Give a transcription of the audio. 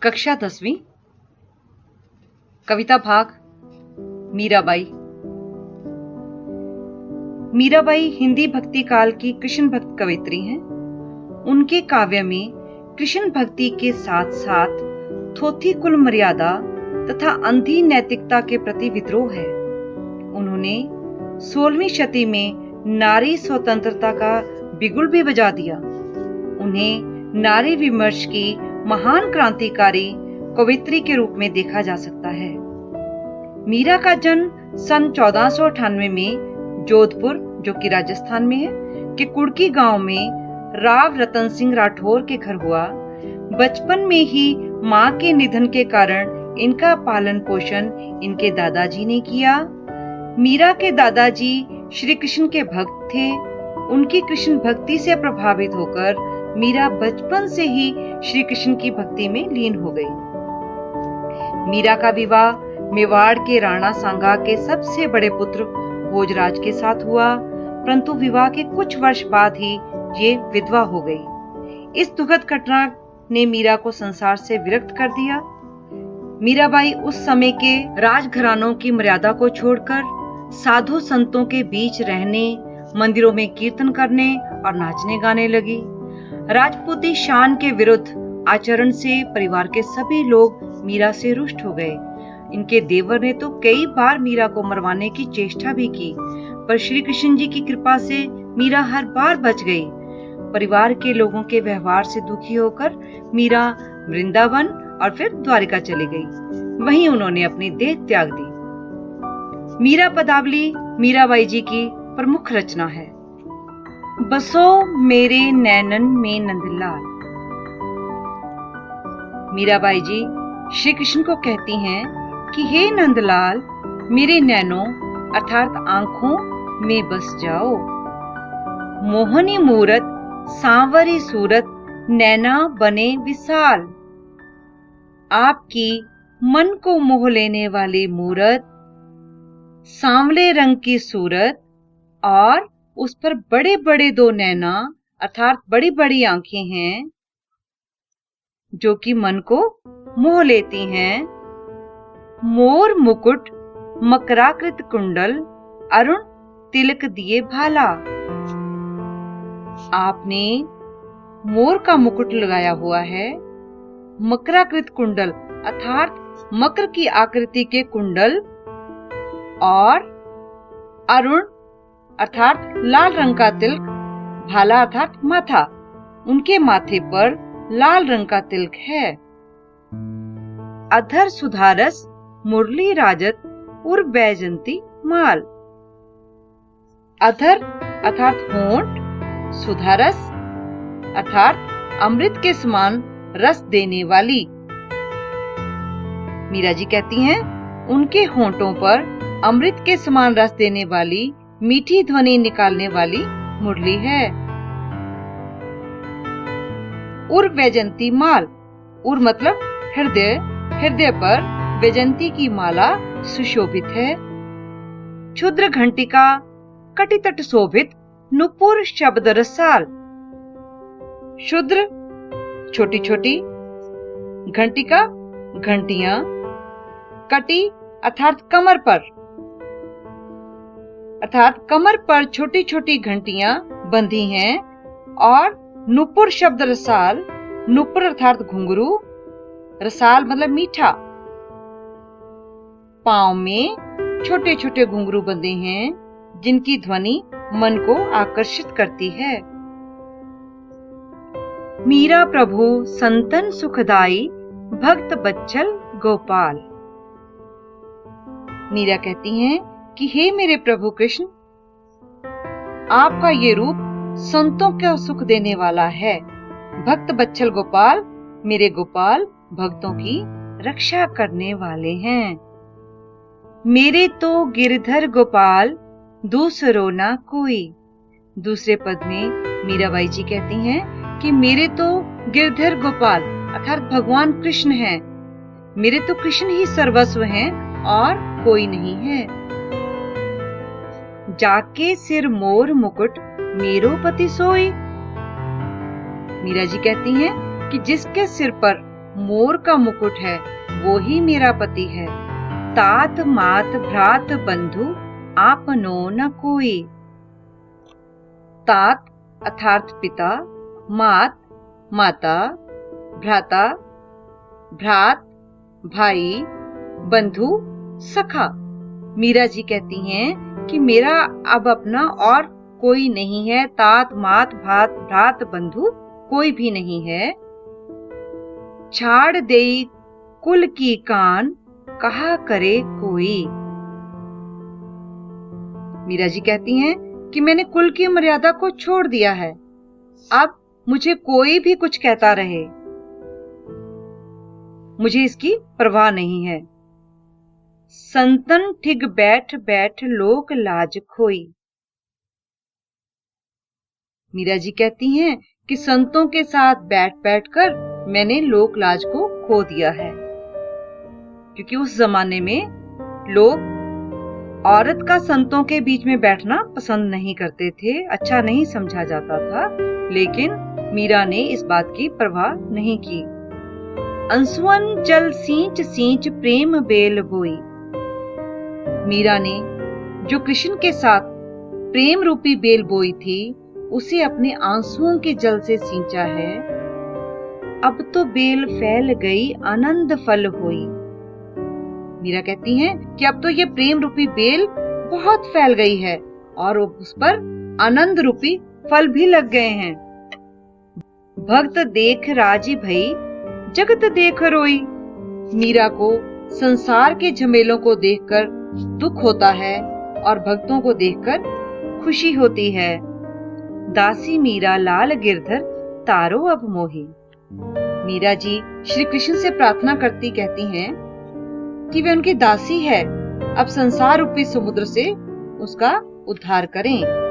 कक्षा 10वीं। कविता भाग मीराबाई। मीराबाई हिंदी भक्ति काल की कृष्ण भक्त कवित्री हैं। उनके काव्य में कृष्ण भक्ति के साथ साथ थोथी कुल मर्यादा तथा अंधी नैतिकता के प्रति विद्रोह है। उन्होंने 16वीं शती में नारी स्वतंत्रता का बिगुल भी बजा दिया। उन्हें नारी विमर्श की महान क्रांतिकारी कवित्री के रूप में देखा जा सकता है। मीरा का जन्म सन 1498 में जोधपुर, जो कि राजस्थान में है, के कुड़की गांव में राव रतन सिंह राठौर के घर हुआ। बचपन में ही मां के निधन के कारण इनका पालन पोषण इनके दादाजी ने किया। मीरा के दादाजी श्री कृष्ण के भक्त थे। उनकी कृष्ण भक्ति से प्रभावित होकर मीरा बचपन से ही श्री कृष्ण की भक्ति में लीन हो गई। मीरा का विवाह मेवाड़ के राणा सांगा के सबसे बड़े पुत्र भोजराज के साथ हुआ, परंतु विवाह के कुछ वर्ष बाद ही ये विधवा हो गई। इस दुखद घटना ने मीरा को संसार से विरक्त कर दिया। मीराबाई उस समय के राजघरानों की मर्यादा को छोड़कर साधु संतों के बीच रहने, मंदिरों में कीर्तन करने और नाचने गाने लगी। राजपूती शान के विरुद्ध आचरण से परिवार के सभी लोग मीरा से रुष्ट हो गए। इनके देवर ने तो कई बार मीरा को मरवाने की चेष्टा भी की, पर श्री कृष्ण जी की कृपा से मीरा हर बार बच गई। परिवार के लोगों के व्यवहार से दुखी होकर मीरा वृंदावन और फिर द्वारिका चली गई। वहीं उन्होंने अपनी देह त्याग दी। मीरा पदावली मीराबाई जी की प्रमुख रचना है। बसो मेरे नैनन में नंदलाल। मीराबाई जी श्री कृष्ण को कहती हैं कि हे नंदलाल, मेरे नैनों अर्थात आंखों में बस जाओ। मोहनी मूरत सांवरी सूरत नैना बने विशाल। आपकी मन को मोह लेने वाली मूरत, सांवले रंग की सूरत और उस पर बड़े बड़े दो नैना अर्थात बड़ी बड़ी आंखें हैं जो कि मन को मोह लेती हैं। मोर मुकुट मकराकृत कुंडल अरुण तिलक दिए भाला। आपने मोर का मुकुट लगाया हुआ है, मकराकृत कुंडल अर्थात मकर की आकृति के कुंडल और अरुण अर्थात लाल रंग का तिलक, भाला अर्थात माथा, उनके माथे पर लाल रंग का तिलक है। अधर सुधारस मुरली राजत उर बैजंती माल। अधर अर्थात होंठ, सुधारस अर्थात अमृत के समान रस देने वाली। मीरा जी कहती हैं उनके होंठों पर अमृत के समान रस देने वाली मीठी ध्वनि निकालने वाली मुरली है। उर वैजंती माल। उर मतलब हृदय, हृदय पर वैजंती की माला सुशोभित है। क्षुद्र घंटिका कटितट शोभित नुपुर शब्द रसाल। क्षुद्र छोटी छोटी, घंटिका घंटियां, कटी अर्थात कमर पर, अर्थात कमर पर छोटी छोटी घंटियां बंधी हैं। और नुपुर शब्द रसाल, नुपुर अर्थात घुंघरू, रसाल मतलब मीठा। पांव में छोटे छोटे घुंघरू बंधे हैं जिनकी ध्वनि मन को आकर्षित करती है। मीरा प्रभु संतन सुखदाई भक्त बच्चल गोपाल। मीरा कहती हैं कि हे मेरे प्रभु कृष्ण, आपका ये रूप संतों को सुख देने वाला है। भक्त बच्चल गोपाल, मेरे गोपाल भक्तों की रक्षा करने वाले हैं। मेरे तो गिरधर गोपाल दूसरो ना कोई। दूसरे पद में मीराबाई जी कहती हैं कि मेरे तो गिरधर गोपाल अर्थात भगवान कृष्ण हैं। मेरे तो कृष्ण ही सर्वस्व हैं और कोई नहीं है। जाके सिर मोर मुकुट मेरो पति सोई। मीरा जी कहती हैं कि जिसके सिर पर मोर का मुकुट है, वो ही मेरा पति है। तात मात भ्रात बंधु आपनो न कोई। तात अर्थात पिता, मात माता, भ्राता भ्रात भाई, बंधु सखा। मीरा जी कहती हैं कि मेरा अब अपना और कोई नहीं है। तात मात भात भ्रात बंधु कोई भी नहीं है। छाड़ देई कुल की कान, कहा करे कोई। मीरा जी कहती हैं कि मैंने कुल की मर्यादा को छोड़ दिया है, अब मुझे कोई भी कुछ कहता रहे, मुझे इसकी परवाह नहीं है। संतन ठिग बैठ बैठ लोक लाज खोई। मीरा जी कहती हैं कि संतों के साथ बैठ बैठकर मैंने लोक लाज को खो दिया है, क्योंकि उस जमाने में लोग औरत का संतों के बीच में बैठना पसंद नहीं करते थे, अच्छा नहीं समझा जाता था। लेकिन मीरा ने इस बात की परवाह नहीं की। अंसुअन जल सींच सींच प्रेम बेल बोई। मीरा ने जो कृष्ण के साथ प्रेम रूपी बेल बोई थी, उसे अपने आंसुओं के जल से सींचा है। अब तो बेल फैल गई, आनंद फल होई। मीरा कहती हैं कि अब तो ये प्रेम रूपी बेल बहुत फैल गई है और उस पर आनंद रूपी फल भी लग गए हैं। भक्त देख राजी भई, जगत देख रोई। मीरा को संसार के झमेलों को देखकर दुख होता है और भक्तों को देखकर खुशी होती है। दासी मीरा लाल गिरधर तारो अब मोही। मीरा जी श्री कृष्ण से प्रार्थना करती कहती हैं कि वे उनकी दासी है, अब संसार रूपी समुद्र से उसका उद्धार करें।